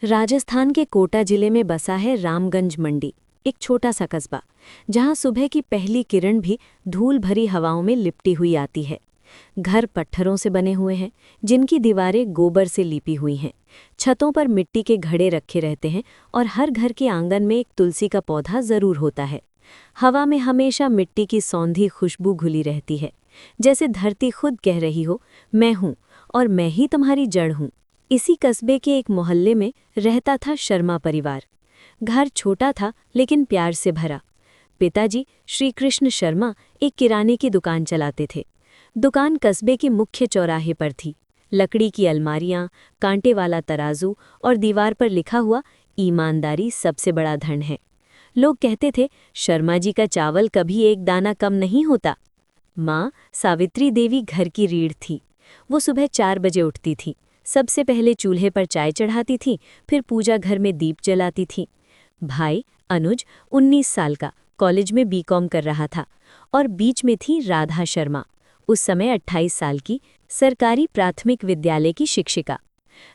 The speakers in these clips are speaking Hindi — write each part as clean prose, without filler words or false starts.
राजस्थान के कोटा जिले में बसा है रामगंज मंडी, एक छोटा सा कस्बा जहां सुबह की पहली किरण भी धूल भरी हवाओं में लिपटी हुई आती है। घर पत्थरों से बने हुए हैं, जिनकी दीवारें गोबर से लिपी हुई हैं। छतों पर मिट्टी के घड़े रखे रहते हैं और हर घर के आंगन में एक तुलसी का पौधा जरूर होता है। हवा में हमेशा मिट्टी की सौंधी खुशबू घुली रहती है, जैसे धरती खुद कह रही हो, मैं हूँ और मैं ही तुम्हारी जड़ हूँ। इसी कस्बे के एक मोहल्ले में रहता था शर्मा परिवार। घर छोटा था लेकिन प्यार से भरा। पिताजी श्री कृष्ण शर्मा एक किराने की दुकान चलाते थे। दुकान कस्बे के मुख्य चौराहे पर थी। लकड़ी की अलमारियां, कांटे वाला तराजू और दीवार पर लिखा हुआ, ईमानदारी सबसे बड़ा धन है। लोग कहते थे, शर्मा जी का चावल कभी एक दाना कम नहीं होता। माँ सावित्री देवी घर की रीढ़ थी। वो सुबह 4 बजे उठती थी। सबसे पहले चूल्हे पर चाय चढ़ाती थी, फिर पूजा घर में दीप जलाती थी। भाई अनुज 19 साल का कॉलेज में बीकॉम कर रहा था और बीच में थी राधा शर्मा, उस समय 28 साल की, सरकारी प्राथमिक विद्यालय की शिक्षिका।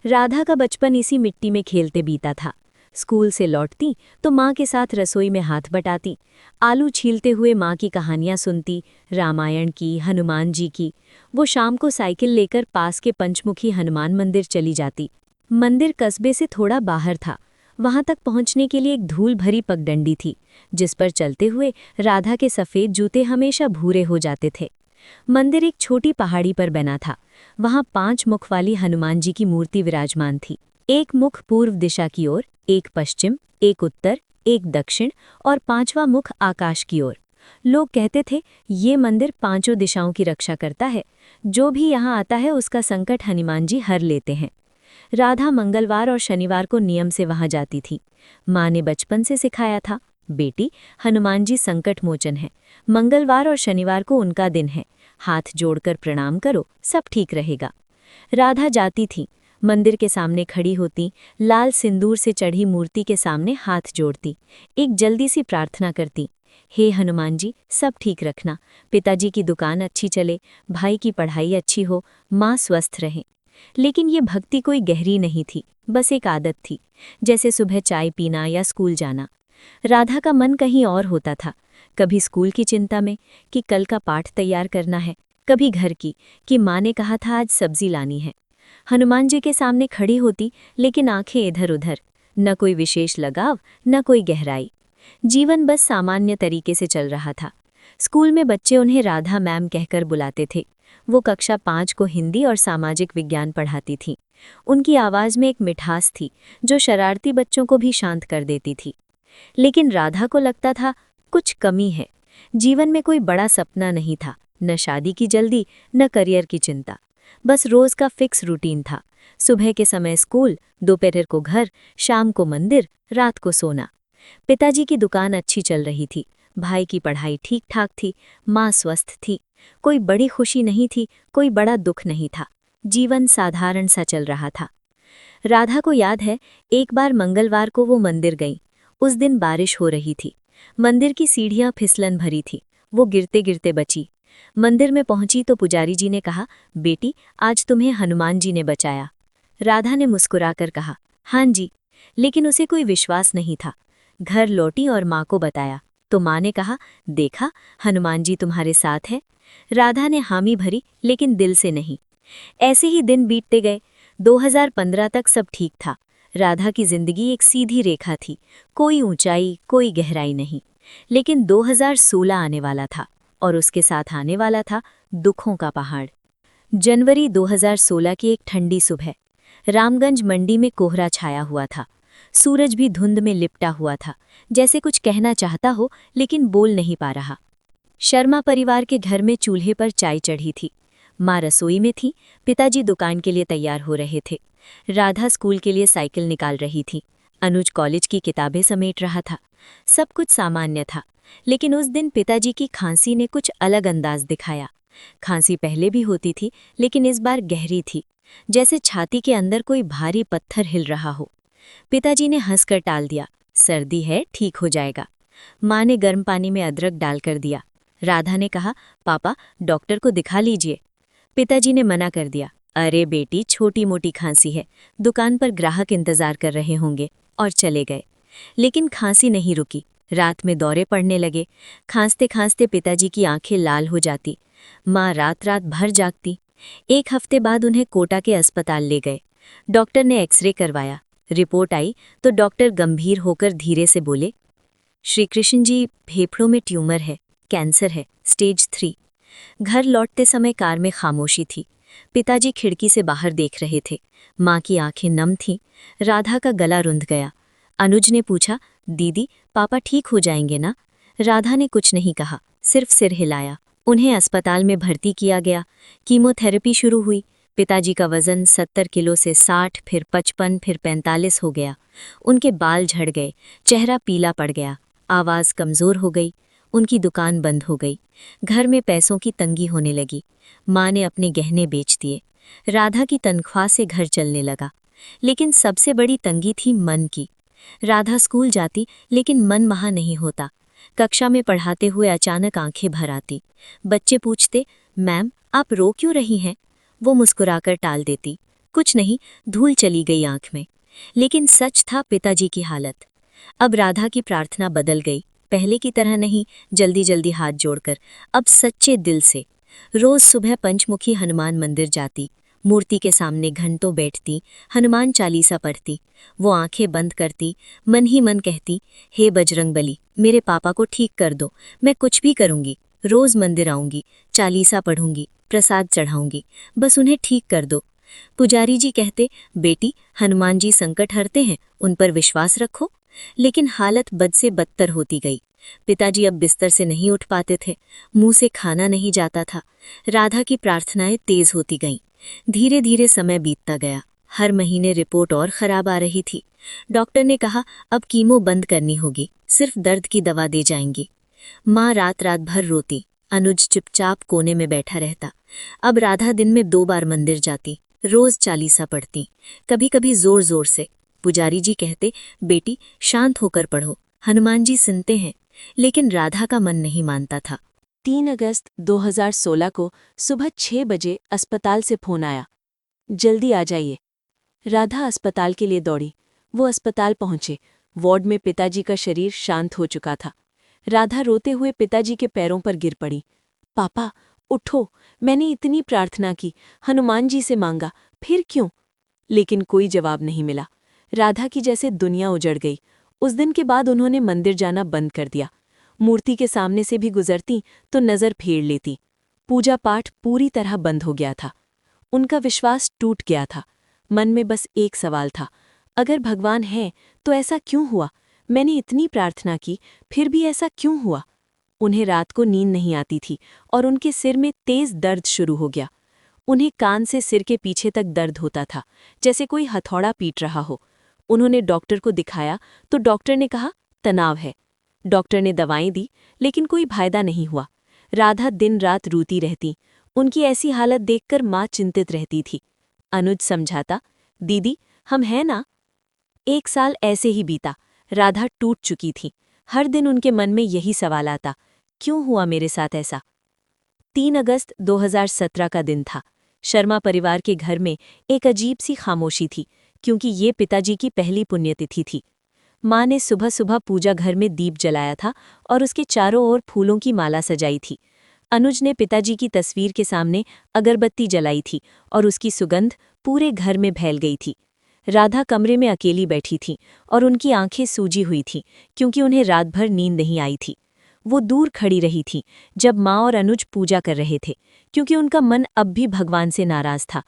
राधा का बचपन इसी मिट्टी में खेलते बीता था। स्कूल से लौटती तो माँ के साथ रसोई में हाथ बटाती, आलू छीलते हुए माँ की कहानियाँ सुनती, रामायण की, हनुमान जी की। वो शाम को साइकिल लेकर पास के पंचमुखी हनुमान मंदिर चली जाती। मंदिर कस्बे से थोड़ा बाहर था। वहां तक पहुंचने के लिए एक धूल भरी पगडंडी थी, जिस पर चलते हुए राधा के सफ़ेद जूते हमेशा भूरे हो जाते थे। मंदिर एक छोटी पहाड़ी पर बना था। वहां 5 मुख वाली हनुमान जी की मूर्ति विराजमान थी। एक मुख पूर्व दिशा की ओर, एक पश्चिम, एक उत्तर, एक दक्षिण और 5वां मुख आकाश की ओर। लोग कहते थे, ये मंदिर 5 दिशाओं की रक्षा करता है। जो भी यहाँ आता है उसका संकट हनुमान जी हर लेते हैं। राधा मंगलवार और शनिवार को नियम से वहां जाती थी। माँ ने बचपन से सिखाया था, बेटी हनुमान जी संकट मोचन है, मंगलवार और शनिवार को उनका दिन है, हाथ जोड़कर प्रणाम करो, सब ठीक रहेगा। राधा जाती थी, मंदिर के सामने खड़ी होती, लाल सिंदूर से चढ़ी मूर्ति के सामने हाथ जोड़ती, एक जल्दी सी प्रार्थना करती, हे हनुमान जी सब ठीक रखना, पिताजी की दुकान अच्छी चले, भाई की पढ़ाई अच्छी हो, माँ स्वस्थ रहे। लेकिन ये भक्ति कोई गहरी नहीं थी, बस एक आदत थी, जैसे सुबह चाय पीना या स्कूल जाना। राधा का मन कहीं और होता था, कभी स्कूल की चिंता में कि कल का पाठ तैयार करना है, कभी घर की कि माँ ने कहा था आज सब्जी लानी है। हनुमान जी के सामने खड़ी होती, लेकिन आंखें इधर उधर, न कोई विशेष लगाव, न कोई गहराई। जीवन बस सामान्य तरीके से चल रहा था। स्कूल में बच्चे उन्हें राधा मैम कहकर बुलाते थे। वो कक्षा 5 को हिंदी और सामाजिक विज्ञान पढ़ाती थी। उनकी आवाज़ में एक मिठास थी जो शरारती बच्चों को भी शांत कर देती थी। लेकिन राधा को लगता था कुछ कमी है। जीवन में कोई बड़ा सपना नहीं था, न शादी की जल्दी, न करियर की चिंता। बस रोज का फिक्स रूटीन था, सुबह के समय स्कूल, दोपहर को घर, शाम को मंदिर, रात को सोना। पिताजी की दुकान अच्छी चल रही थी, भाई की पढ़ाई ठीक ठाक थी, माँ स्वस्थ थी। कोई बड़ी खुशी नहीं थी, कोई बड़ा दुख नहीं था। जीवन साधारण सा चल रहा था। राधा को याद है, एक बार मंगलवार को वो मंदिर गई। उस दिन बारिश हो रही थी। मंदिर की सीढ़ियां फिसलन भरी थी। वो गिरते गिरते बची। मंदिर में पहुंची तो पुजारी जी ने कहा, बेटी आज तुम्हें हनुमान जी ने बचाया। राधा ने मुस्कुराकर कहा, हाँ जी, लेकिन उसे कोई विश्वास नहीं था। घर लौटी और माँ को बताया तो माँ ने कहा, देखा हनुमान जी तुम्हारे साथ है। राधा ने हामी भरी, लेकिन दिल से नहीं। ऐसे ही दिन बीतते गए। 2015 तक सब ठीक था। राधा की जिंदगी एक सीधी रेखा थी, कोई ऊंचाई, कोई गहराई नहीं। लेकिन 2016 आने वाला था और उसके साथ आने वाला था दुखों का पहाड़। जनवरी 2016 की एक ठंडी सुबह, रामगंज मंडी में कोहरा छाया हुआ था। सूरज भी धुंध में लिपटा हुआ था, जैसे कुछ कहना चाहता हो लेकिन बोल नहीं पा रहा। शर्मा परिवार के घर में चूल्हे पर चाय चढ़ी थी। माँ रसोई में थी, पिताजी दुकान के लिए तैयार हो रहे थे। राधा स्कूल के लिए साइकिल निकाल रही थी। अनुज कॉलेज की किताबें समेट रहा था। सब कुछ सामान्य था, लेकिन उस दिन पिताजी की खांसी ने कुछ अलग अंदाज दिखाया। खांसी पहले भी होती थी, लेकिन इस बार गहरी थी, जैसे छाती के अंदर कोई भारी पत्थर हिल रहा हो। पिताजी ने हंसकर टाल दिया, सर्दी है, ठीक हो जाएगा। माँ ने गर्म पानी में अदरक डालकर दिया। राधा ने कहा, पापा डॉक्टर को दिखा लीजिए। पिताजी ने मना कर दिया, अरे बेटी, छोटी मोटी खांसी है, दुकान पर ग्राहक इंतजार कर रहे होंगे, और चले गए। लेकिन खांसी नहीं रुकी। रात में दौरे पड़ने लगे। खांसते खांसते पिताजी की आंखें लाल हो जाती। माँ रात रात भर जागती। एक हफ्ते बाद उन्हें कोटा के अस्पताल ले गए। डॉक्टर ने एक्सरे करवाया। रिपोर्ट आई तो डॉक्टर गंभीर होकर धीरे से बोले, श्री कृष्ण जी, फेफड़ों में ट्यूमर है, कैंसर है, स्टेज 3। घर लौटते समय कार में खामोशी थी। पिताजी खिड़की से बाहर देख रहे थे। माँ की आंखें नम थीं। राधा का गला रुंध गया। अनुज ने पूछा, दीदी, पापा ठीक हो जाएंगे ना? राधा ने कुछ नहीं कहा, सिर्फ सिर हिलाया। उन्हें अस्पताल में भर्ती किया गया। कीमोथेरेपी शुरू हुई। पिताजी का वजन 70 किलो से 60, फिर 55, फिर 45 हो गया। उनके बाल झड़ गए, चेहरा पीला पड़ गया, आवाज़ कमज़ोर हो गई। उनकी दुकान बंद हो गई। घर में पैसों की तंगी होने लगी। माँ ने अपने गहने बेच दिए। राधा की तनख्वाह से घर चलने लगा। लेकिन सबसे बड़ी तंगी थी मन की। राधा स्कूल जाती, लेकिन मन वहाँ नहीं होता। कक्षा में पढ़ाते हुए अचानक आंखें भर आती। बच्चे पूछते, मैम, आप रो क्यों रही हैं? वो मुस्कुराकर टाल देती, कुछ नहीं, धूल चली गई आंख में। लेकिन सच था पिताजी की हालत। अब राधा की प्रार्थना बदल गई। पहले की तरह नहीं, जल्दी जल्दी हाथ जोड़कर, अब सच्चे दिल से। रोज सुबह पंचमुखी हनुमान मंदिर जाती। मूर्ति के सामने घंटों बैठती, हनुमान चालीसा पढ़ती। वो आंखें बंद करती, मन ही मन कहती, हे बजरंगबली, मेरे पापा को ठीक कर दो, मैं कुछ भी करूंगी। रोज मंदिर आऊंगी, चालीसा पढ़ूंगी, प्रसाद चढ़ाऊंगी, बस उन्हें ठीक कर दो। पुजारी जी कहते, बेटी, हनुमान जी संकट हरते हैं, उन पर विश्वास रखो। लेकिन हालत बद से बदतर होती गई। पिताजी अब बिस्तर से नहीं उठ पाते थे, मुंह से खाना नहीं जाता था। राधा की प्रार्थनाएं तेज होती गईं। धीरे धीरे समय बीतता गया। हर महीने रिपोर्ट और खराब आ रही थी। डॉक्टर ने कहा, अब कीमो बंद करनी होगी, सिर्फ दर्द की दवा दे जाएंगी। माँ रात रात भर रोती। अनुज चुपचाप कोने में बैठा रहता। अब राधा दिन में 2 बार मंदिर जाती, रोज चालीसा पढ़ती, कभी कभी जोर जोर से। पुजारी जी कहते, बेटी, शांत होकर पढ़ो, हनुमान जी सुनते हैं। लेकिन राधा का मन नहीं मानता था। 3 अगस्त 2016 को सुबह 6 बजे अस्पताल से फोन आया, जल्दी आ जाइए। राधा अस्पताल के लिए दौड़ी। वो अस्पताल पहुंचे। वार्ड में पिताजी का शरीर शांत हो चुका था। राधा रोते हुए पिताजी के पैरों पर गिर पड़ी। पापा, उठो, मैंने इतनी प्रार्थना की, हनुमान जी से मांगा, फिर क्यों? लेकिन कोई जवाब नहीं मिला। राधा की जैसे दुनिया उजड़ गई। उस दिन के बाद उन्होंने मंदिर जाना बंद कर दिया। मूर्ति के सामने से भी गुजरती तो नजर फेर लेती। पूजा पाठ पूरी तरह बंद हो गया था। उनका विश्वास टूट गया था। मन में बस एक सवाल था, अगर भगवान है तो ऐसा क्यों हुआ? मैंने इतनी प्रार्थना की, फिर भी ऐसा क्यों हुआ? उन्हें रात को नींद नहीं आती थी और उनके सिर में तेज दर्द शुरू हो गया। उन्हें कान से सिर के पीछे तक दर्द होता था, जैसे कोई हथौड़ा पीट रहा हो। उन्होंने डॉक्टर को दिखाया तो डॉक्टर ने कहा, तनाव है। डॉक्टर ने दवाएं दी, लेकिन कोई फायदा नहीं हुआ। राधा दिन रात रोती रहती। उनकी ऐसी हालत देखकर माँ चिंतित रहती थी। अनुज समझाता, दीदी, हम हैं ना। 1 साल ऐसे ही बीता। राधा टूट चुकी थी। हर दिन उनके मन में यही सवाल आता, क्यों हुआ मेरे साथ ऐसा? 3 अगस्त 2017 का दिन था। शर्मा परिवार के घर में एक अजीब सी खामोशी थी, क्योंकि ये पिताजी की पहली पुण्यतिथि थी। माँ ने सुबह सुबह पूजा घर में दीप जलाया था और उसके चारों ओर फूलों की माला सजाई थी। अनुज ने पिताजी की तस्वीर के सामने अगरबत्ती जलाई थी और उसकी सुगंध पूरे घर में फैल गई थी। राधा कमरे में अकेली बैठी थी और उनकी आंखें सूजी हुई थीं, क्योंकि उन्हें रात भर नींद नहीं आई थी। वो दूर खड़ी रही थी जब माँ और अनुज पूजा कर रहे थे, क्योंकि उनका मन अब भी भगवान से नाराज था।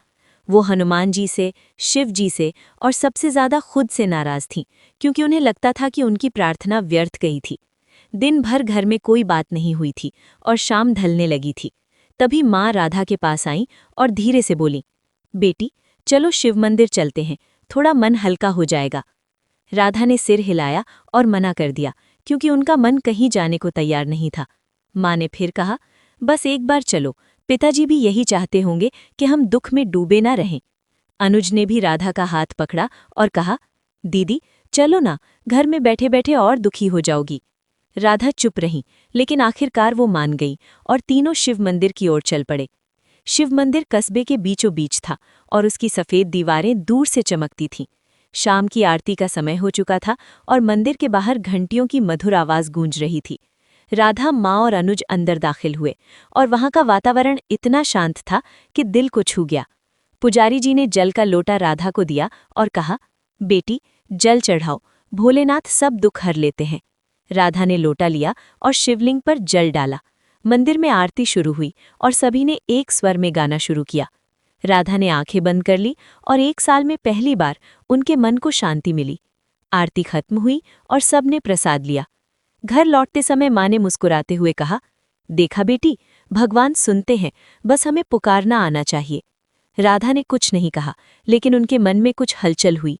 वो हनुमान जी से, शिव जी से और सबसे ज्यादा खुद से नाराज थीं, क्योंकि उन्हें लगता था कि उनकी प्रार्थना व्यर्थ गई थी। दिन भर घर में कोई बात नहीं हुई थी और शाम ढलने लगी थी। तभी माँ राधा के पास आई और धीरे से बोली, बेटी, चलो शिव मंदिर चलते हैं, थोड़ा मन हल्का हो जाएगा। राधा ने सिर हिलाया और मना कर दिया, क्योंकि उनका मन कहीं जाने को तैयार नहीं था। माँ ने फिर कहा, बस एक बार चलो, पिताजी भी यही चाहते होंगे कि हम दुख में डूबे ना रहें। अनुज ने भी राधा का हाथ पकड़ा और कहा, दीदी, चलो ना, घर में बैठे बैठे और दुखी हो जाओगी। राधा चुप रही, लेकिन आखिरकार वो मान गई और तीनों शिव मंदिर की ओर चल पड़े। शिव मंदिर कस्बे के बीचों बीच था और उसकी सफ़ेद दीवारें दूर से चमकती थीं। शाम की आरती का समय हो चुका था और मंदिर के बाहर घंटियों की मधुर आवाज़ गूंज रही थी। राधा, माँ और अनुज अंदर दाखिल हुए और वहाँ का वातावरण इतना शांत था कि दिल को छू गया। पुजारी जी ने जल का लोटा राधा को दिया और कहा, बेटी, जल चढ़ाओ, भोलेनाथ सब दुख हर लेते हैं। राधा ने लोटा लिया और शिवलिंग पर जल डाला। मंदिर में आरती शुरू हुई और सभी ने एक स्वर में गाना शुरू किया। राधा ने आंखें बंद कर ली और 1 साल में पहली बार उनके मन को शांति मिली। आरती खत्म हुई और सबने प्रसाद लिया। घर लौटते समय माँ ने मुस्कुराते हुए कहा, देखा बेटी, भगवान सुनते हैं, बस हमें पुकारना आना चाहिए। राधा ने कुछ नहीं कहा, लेकिन उनके मन में कुछ हलचल हुई।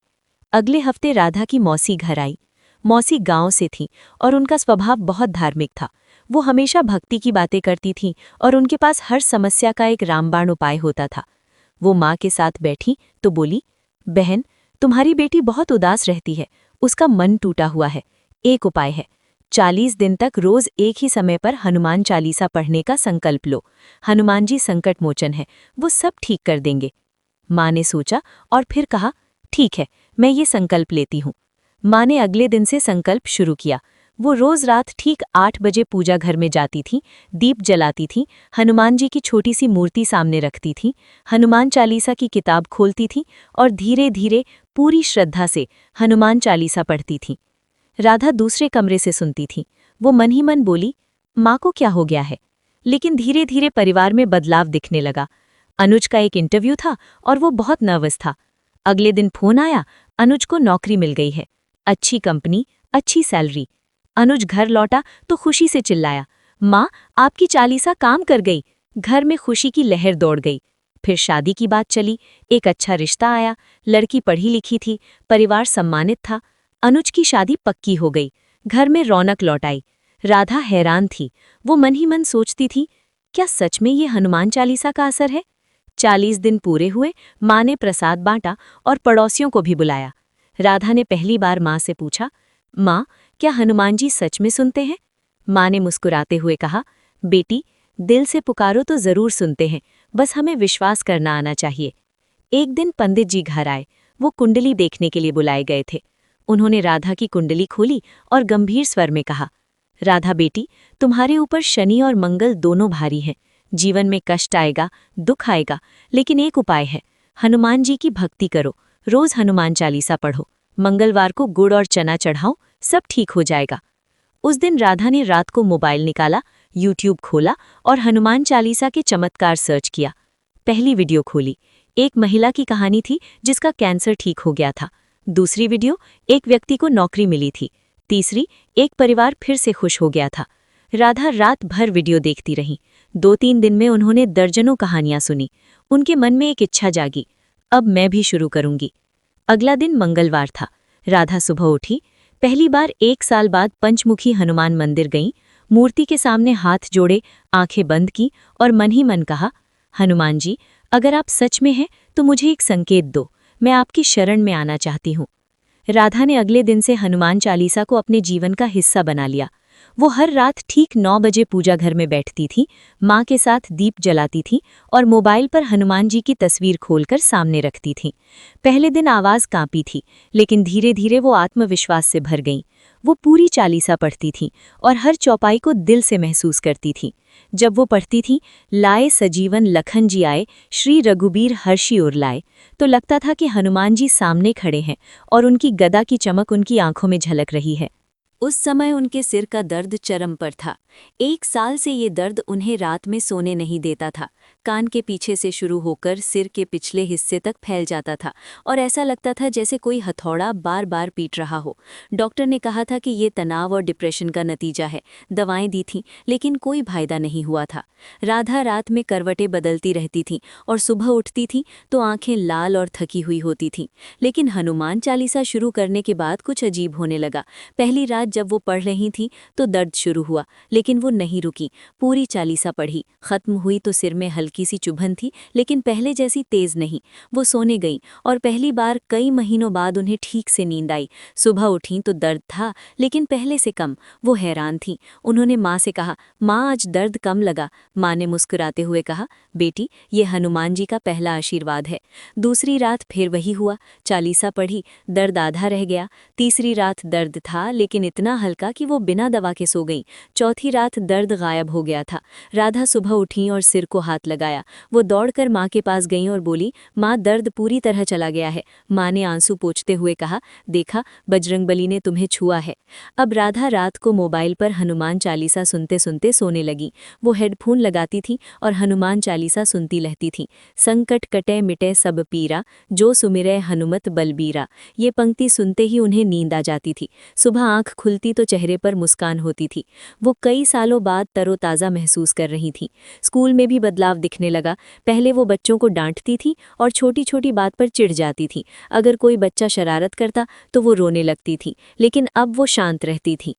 अगले हफ्ते राधा की मौसी घर आई। मौसी गांव से थीं और उनका स्वभाव बहुत धार्मिक था। वो हमेशा भक्ति की बातें करती थीं और उनके पास हर समस्या का एक रामबाण उपाय होता था। वो माँ के साथ बैठी तो बोली, बहन, तुम्हारी बेटी बहुत उदास रहती है, उसका मन टूटा हुआ है। एक उपाय है, 40 दिन तक रोज एक ही समय पर हनुमान चालीसा पढ़ने का संकल्प लो। हनुमान जी संकट मोचन है, वो सब ठीक कर देंगे। माँ ने सोचा और फिर कहा, ठीक है, मैं ये संकल्प लेती हूँ। माँ ने अगले दिन से संकल्प शुरू किया। वो रोज रात ठीक 8 बजे पूजा घर में जाती थीं, दीप जलाती थीं, हनुमान जी की छोटी सी मूर्ति सामने रखती थीं, हनुमान चालीसा की किताब खोलती थीं और धीरे धीरे पूरी श्रद्धा से हनुमान चालीसा पढ़ती थीं। राधा दूसरे कमरे से सुनती थी। वो मन ही मन बोली, माँ को क्या हो गया है? लेकिन धीरे धीरे परिवार में बदलाव दिखने लगा। अनुज का एक इंटरव्यू था और वो बहुत नर्वस था। अगले दिन फोन आया, अनुज को नौकरी मिल गई है, अच्छी कंपनी, अच्छी सैलरी। अनुज घर लौटा तो खुशी से चिल्लाया, माँ, आपकी चालीसा काम कर गई। घर में खुशी की लहर दौड़ गई। फिर शादी की बात चली, एक अच्छा रिश्ता आया, लड़की पढ़ी लिखी थी, परिवार सम्मानित था। अनुज की शादी पक्की हो गई, घर में रौनक लौट आई। राधा हैरान थी। वो मन ही मन सोचती थी, क्या सच में ये हनुमान चालीसा का असर है? 40 दिन पूरे हुए, माँ ने प्रसाद बांटा और पड़ोसियों को भी बुलाया। राधा ने पहली बार माँ से पूछा, माँ, क्या हनुमान जी सच में सुनते हैं? माँ ने मुस्कुराते हुए कहा, बेटी, दिल से पुकारो तो जरूर सुनते हैं, बस हमें विश्वास करना आना चाहिए। एक दिन पंडित जी घर आए। वो कुंडली देखने के लिए बुलाए गए थे। उन्होंने राधा की कुंडली खोली और गंभीर स्वर में कहा, राधा बेटी, तुम्हारे ऊपर शनि और मंगल दोनों भारी हैं। जीवन में कष्ट आएगा, दुख आएगा, लेकिन एक उपाय है, हनुमान जी की भक्ति करो, रोज हनुमान चालीसा पढ़ो, मंगलवार को गुड़ और चना चढ़ाओ, सब ठीक हो जाएगा। उस दिन राधा ने रात को मोबाइल निकाला, यूट्यूब खोला और हनुमान चालीसा के चमत्कार सर्च किया। पहली वीडियो खोली, एक महिला की कहानी थी जिसका कैंसर ठीक हो गया था। दूसरी वीडियो, एक व्यक्ति को नौकरी मिली थी। तीसरी, एक परिवार फिर से खुश हो गया था। राधा रात भर वीडियो देखती रही। 2-3 दिन में उन्होंने दर्जनों कहानियां सुनी। उनके मन में एक इच्छा जागी, अब मैं भी शुरू करूंगी। अगला दिन मंगलवार था। राधा सुबह उठी, पहली बार 1 साल बाद पंचमुखी हनुमान मंदिर गईं, मूर्ति के सामने हाथ जोड़े, आंखें बंद की और मन ही मन कहा, हनुमान जी, अगर आप सच में हैं तो मुझे एक संकेत दो, मैं आपकी शरण में आना चाहती हूँ। राधा ने अगले दिन से हनुमान चालीसा को अपने जीवन का हिस्सा बना लिया। वो हर रात ठीक 9 बजे पूजा घर में बैठती थी, माँ के साथ दीप जलाती थी और मोबाइल पर हनुमान जी की तस्वीर खोलकर सामने रखती थी। पहले दिन आवाज़ कांपी थी, लेकिन धीरे धीरे वो आत्मविश्वास से भर गईं। वो पूरी चालीसा पढ़ती थीं और हर चौपाई को दिल से महसूस करती थीं। जब वो पढ़ती थीं, लाए सजीवन लखन जी आए, श्री रघुबीर हर्षि उर लाए, तो लगता था कि हनुमान जी सामने खड़े हैं और उनकी गदा की चमक उनकी आंखों में झलक रही है। उस समय उनके सिर का दर्द चरम पर था। 1 साल से ये दर्द उन्हें रात में सोने नहीं देता था। कान के पीछे से शुरू होकर सिर के पिछले हिस्से तक फैल जाता था और ऐसा लगता था जैसे कोई हथौड़ा बार बार पीट रहा हो। डॉक्टर ने कहा था कि ये तनाव और डिप्रेशन का नतीजा है। दवाएं दी थीं, लेकिन कोई फायदा नहीं हुआ था। राधा रात में करवटें बदलती रहती थीं और सुबह उठती थीं तो आंखें लाल और थकी हुई होती थीं। लेकिन हनुमान चालीसा शुरू करने के बाद कुछ अजीब होने लगा। पहली रात जब वो पढ़ रही थी तो दर्द शुरू हुआ, लेकिन वो नहीं रुकी। पूरी चालीसा पढ़ी, खत्म हुई तो सिर में हल्की सी चुभन थी, लेकिन पहले जैसी तेज नहीं। वो सोने गईं और पहली बार कई महीनों बाद उन्हें ठीक से नींद आई। सुबह उठीं तो दर्द था, लेकिन पहले से कम। वो हैरान थीं। उन्होंने माँ से कहा, माँ आज दर्द कम लगा। माँ ने मुस्कुराते हुए कहा, बेटी ये हनुमान जी का पहला आशीर्वाद है। दूसरी रात फिर वही हुआ, चालीसा पढ़ी, दर्द आधा रह गया। तीसरी रात दर्द था, लेकिन इतना हल्का कि वो बिना दवा के सो गई। चौथी रात दर्द गायब हो गया था। राधा सुबह उठी और सिर को हाथ लगाया। वो दौड़कर माँ के पास गई और बोली, माँ दर्द पूरी तरह चला गया है। माँ ने आंसू पोंछते हुए कहा, देखा बजरंगबली ने तुम्हें छुआ है। अब राधा रात को मोबाइल पर हनुमान चालीसा सुनते सुनते सोने लगी। वो हेडफोन लगाती थी और हनुमान चालीसा सुनती रहती थी। संकट कटे मिटे सब पीरा, जो सुमिरै हनुमत बलबीरा। ये पंक्ति सुनते ही उन्हें नींद आ जाती थी। सुबह आंख खुलती तो चेहरे पर मुस्कान होती थी। वो कई सालों बाद तरोताज़ा महसूस कर रही थी। स्कूल में भी बदलाव दिखने लगा। पहले वो बच्चों को डांटती थी और छोटी छोटी बात पर चिढ़ जाती थी। अगर कोई बच्चा शरारत करता तो वो रोने लगती थी, लेकिन अब वो शांत रहती थी।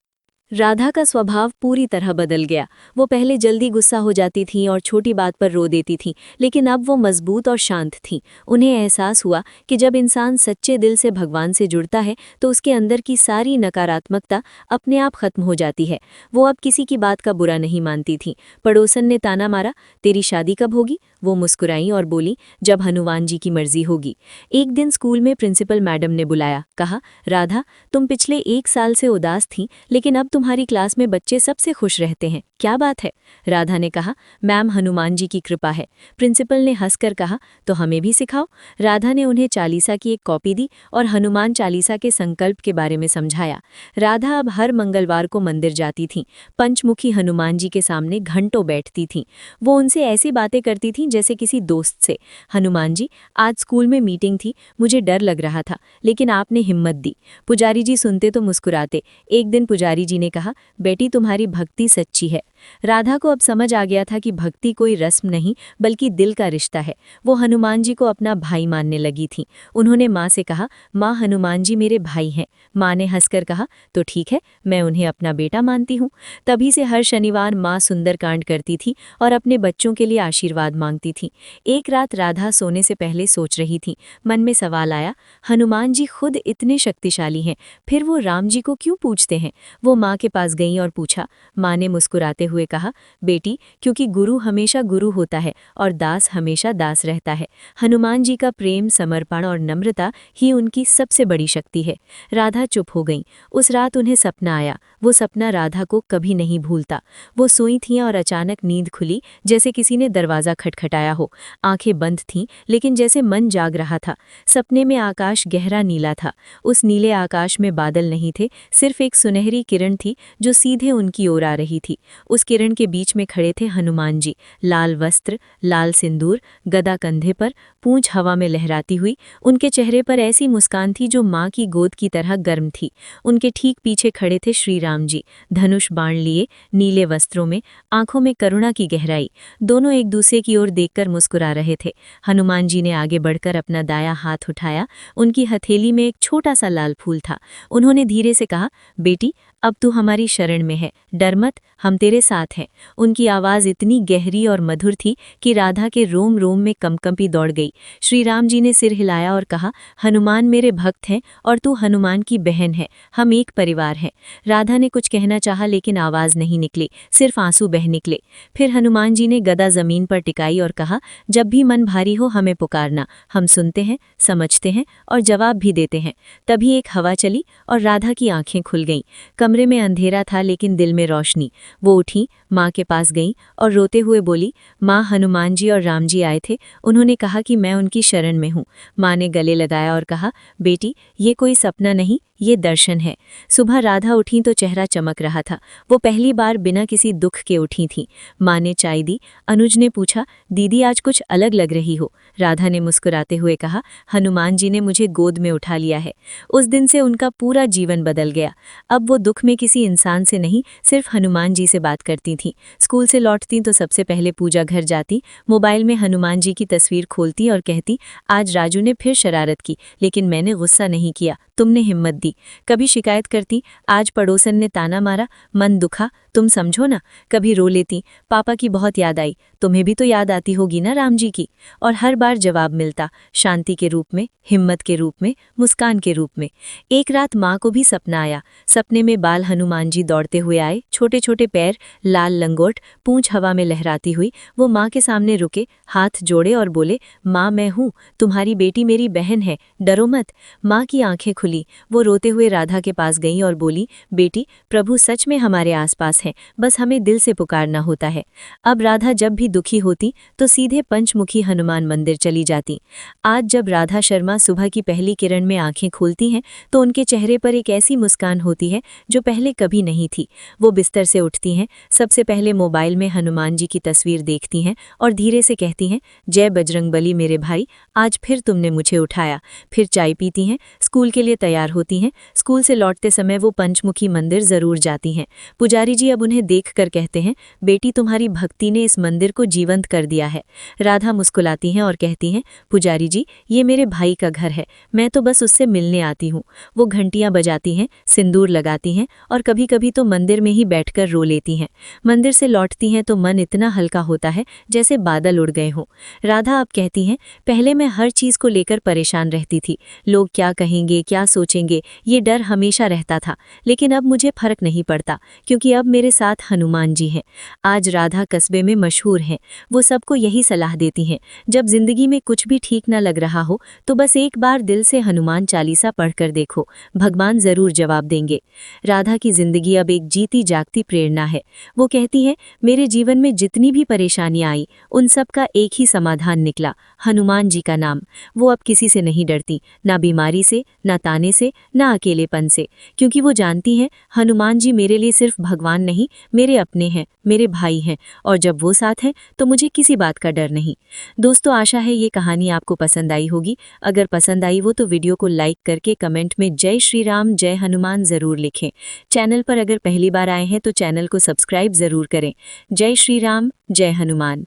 राधा का स्वभाव पूरी तरह बदल गया। वो पहले जल्दी गुस्सा हो जाती थी और छोटी बात पर रो देती थी, लेकिन अब वो मजबूत और शांत थीं। उन्हें एहसास हुआ कि जब इंसान सच्चे दिल से भगवान से जुड़ता है तो उसके अंदर की सारी नकारात्मकता अपने आप खत्म हो जाती है। वो अब किसी की बात का बुरा नहीं मानती थी। पड़ोसन ने ताना मारा, तेरी शादी कब होगी? वो मुस्कुराईं और बोली, जब हनुमान जी की मर्जी होगी। एक दिन स्कूल में प्रिंसिपल मैडम ने बुलाया, कहा, राधा तुम पिछले 1 साल से उदास थीं, लेकिन अब तुम्हारी क्लास में बच्चे सबसे खुश रहते हैं, क्या बात है? राधा ने कहा, मैम हनुमान जी की कृपा है। प्रिंसिपल ने हंसकर कहा, तो हमें भी सिखाओ। राधा ने उन्हें चालीसा की एक कॉपी दी और हनुमान चालीसा के संकल्प के बारे में समझाया। राधा अब हर मंगलवार को मंदिर जाती थीं। पंचमुखी हनुमान जी के सामने घंटों बैठती थीं। वो उनसे ऐसी बातें करती थीं जैसे किसी दोस्त से। हनुमान जी, आज स्कूल में मीटिंग थी, मुझे डर लग रहा था, लेकिन आपने हिम्मत दी। पुजारी जी सुनते तो मुस्कुराते। एक दिन पुजारी जी ने कहा, बेटी तुम्हारी भक्ति सच्ची है। राधा को अब समझ आ गया था कि भक्ति कोई रस्म नहीं बल्कि दिल का रिश्ता है। वो हनुमान जी को अपना भाई मानने लगी थीं। उन्होंने माँ से कहा, माँ हनुमान जी मेरे भाई हैं। माँ ने हंसकर कहा, तो ठीक है, मैं उन्हें अपना बेटा मानती हूँ। तभी से हर शनिवार माँ सुंदरकांड करती थी और अपने बच्चों के लिए आशीर्वाद मांगती थी। एक रात राधा सोने से पहले सोच रही थी। मन में सवाल आया, हनुमान जी खुद इतने शक्तिशाली हैं, फिर वो राम जी को क्यों पूछते हैं? वो माँ के पास गई और पूछा। माँ ने मुस्कुराते हुए कहा, बेटी क्योंकि गुरु हमेशा गुरु होता है और दास हमेशा दास रहता है। हनुमान जी का प्रेम, समर्पण और नम्रता ही उनकी सबसे बड़ी शक्ति है। राधा चुप हो गई। उस रात उन्हें सपना आया। वो सपना राधा को कभी नहीं भूलता। वो सोई थीं और अचानक नींद खुली, जैसे किसी ने दरवाज़ा खटखटाया हो। आंखें बंद थीं, लेकिन जैसे मन जाग रहा था। सपने में आकाश गहरा नीला था। उस नीले आकाश में बादल नहीं थे, सिर्फ एक सुनहरी किरण थी जो सीधे उनकी ओर आ रही थी। उस किरण के बीच में खड़े थे हनुमान जी, लाल वस्त्र, लाल सिंदूर, गदा कंधे पर, पूंछ हवा में लहराती हुई। उनके चेहरे पर ऐसी मुस्कान थी जो माँ की गोद की तरह गर्म थी। उनके ठीक पीछे खड़े थे श्री राम जी, धनुष बाण लिए, नीले वस्त्रों में, आंखों में करुणा की गहराई। दोनों एक दूसरे की ओर देखकर मुस्कुरा रहे थे। हनुमान जी ने आगे बढ़कर अपना दायां हाथ उठाया। उनकी हथेली में एक छोटा सा लाल फूल था। उन्होंने धीरे से कहा, बेटी अब तू हमारी शरण में है, डर मत, हम तेरे साथ हैं। उनकी आवाज़ इतनी गहरी और मधुर थी कि राधा के रोम रोम में कंपकंपी दौड़ गई। श्री राम जी ने सिर हिलाया और कहा, हनुमान मेरे भक्त हैं और तू हनुमान की बहन है, हम एक परिवार हैं। राधा ने कुछ कहना चाहा लेकिन आवाज़ नहीं निकली, सिर्फ आंसू बह निकले। फिर हनुमान जी ने गदा जमीन पर टिकाई और कहा, जब भी मन भारी हो हमें पुकारना, हम सुनते हैं, समझते हैं और जवाब भी देते हैं। तभी एक हवा चली और राधा की आंखें खुल गईं। कमरे में अंधेरा था लेकिन दिल में रोशनी। वो उठी, माँ के पास गई और रोते हुए बोली, माँ हनुमान जी और राम जी आए थे, उन्होंने कहा कि मैं उनकी शरण में हूँ। माँ ने गले लगाया और कहा, बेटी ये कोई सपना नहीं, ये दर्शन है। सुबह राधा उठी तो चेहरा चमक रहा था। वो पहली बार बिना किसी दुख के उठी थीं। माँ ने चाय दी। अनुज ने पूछा, दीदी आज कुछ अलग लग रही हो। राधा ने मुस्कुराते हुए कहा, हनुमान जी ने मुझे गोद में उठा लिया है। उस दिन से उनका पूरा जीवन बदल गया। अब वो दुख में किसी इंसान से नहीं, सिर्फ हनुमान जी से बात करती थीं। स्कूल से लौटती तो सबसे पहले पूजा घर जाती, मोबाइल में हनुमान जी की तस्वीर खोलती और कहती, आज राजू ने फिर शरारत की, लेकिन मैंने गुस्सा नहीं किया, तुमने हिम्मत दी। कभी शिकायत करती, आज पड़ोसन ने ताना मारा, मन दुखा, तुम समझो ना। कभी रो लेती, पापा की बहुत याद आई, तुम्हें भी तो याद आती होगी ना राम जी की। और हर बार जवाब मिलता, शांति के रूप में, हिम्मत के रूप में, मुस्कान के रूप में। एक रात माँ को भी सपना आया। सपने में बाल हनुमान जी दौड़ते हुए आए, छोटे छोटे पैर, लाल लंगोट, पूंछ हवा में लहराती हुई। वो माँ के सामने रुके, हाथ जोड़े और बोले, माँ मैं हूँ, तुम्हारी बेटी मेरी बहन है, डरो मत। माँ की आंखें खुली, वो रोते हुए राधा के पास गईं और बोली, बेटी प्रभु सच में हमारे आसपास हैं, बस हमें दिल से पुकारना होता है। अब राधा जब भी दुखी होती तो सीधे पंचमुखी हनुमान मंदिर चली जाती। आज जब राधा शर्मा सुबह की पहली किरण में आंखें खोलती हैं तो उनके चेहरे पर एक ऐसी मुस्कान होती है जो पहले कभी नहीं थी। वो बिस्तर से उठती हैं, सबसे पहले मोबाइल में हनुमान जी की तस्वीर देखती हैं और धीरे से कहती हैं, जय बजरंगबली मेरे भाई, आज फिर तुमने मुझे उठाया। फिर चाय पीती हैं, स्कूल के लिए तैयार होती हैं। स्कूल से लौटते समय वो पंचमुखी मंदिर जरूर जाती हैं। पुजारी जी अब उन्हें देखकर कहते हैं, बेटी तुम्हारी भक्ति ने इस मंदिर को जीवंत कर दिया है। राधा मुस्कुलाती हैं और कहती हैं, पुजारी जी ये मेरे भाई का घर है, मैं तो बस उससे मिलने आती हूँ। वो घंटियां बजाती हैं, सिंदूर लगाती हैं और कभी कभी तो मंदिर में ही बैठकर रो लेती हैं। मंदिर से लौटती हैं तो मन इतना हल्का होता है जैसे बादल उड़ गए हों। राधा अब कहती हैं, पहले मैं हर चीज़ को लेकर परेशान रहती थी, लोग क्या कहेंगे, क्या सोचेंगे, ये डर हमेशा रहता था। लेकिन अब मुझे फर्क नहीं पड़ता, क्योंकि अब मेरे साथ हनुमान जी हैं। आज राधा कस्बे में मशहूर हैं। वो सबको यही सलाह देती हैं, जब जिंदगी में कुछ भी ठीक न लग रहा हो तो बस एक बार दिल से हनुमान चालीसा पढ़कर देखो, भगवान जरूर जवाब देंगे। राधा की जिंदगी अब एक जीती जागती प्रेरणा है। वो कहती है, मेरे जीवन में जितनी भी परेशानियां आई उन सब का एक ही समाधान निकला, हनुमान जी का नाम। वो अब किसी से नहीं डरती, ना बीमारी से, ना ताने से, ना अकेलेपन से, क्योंकि वो जानती हैं हनुमान जी मेरे लिए सिर्फ भगवान नहीं, मेरे अपने हैं, मेरे भाई हैं, और जब वो साथ हैं तो मुझे किसी बात का डर नहीं। दोस्तों आशा है ये कहानी आपको पसंद आई होगी। अगर पसंद आई वो तो वीडियो को लाइक करके कमेंट में जय श्री राम जय हनुमान ज़रूर लिखें। चैनल पर अगर पहली बार आए हैं तो चैनल को सब्सक्राइब ज़रूर करें। जय श्री राम जय हनुमान।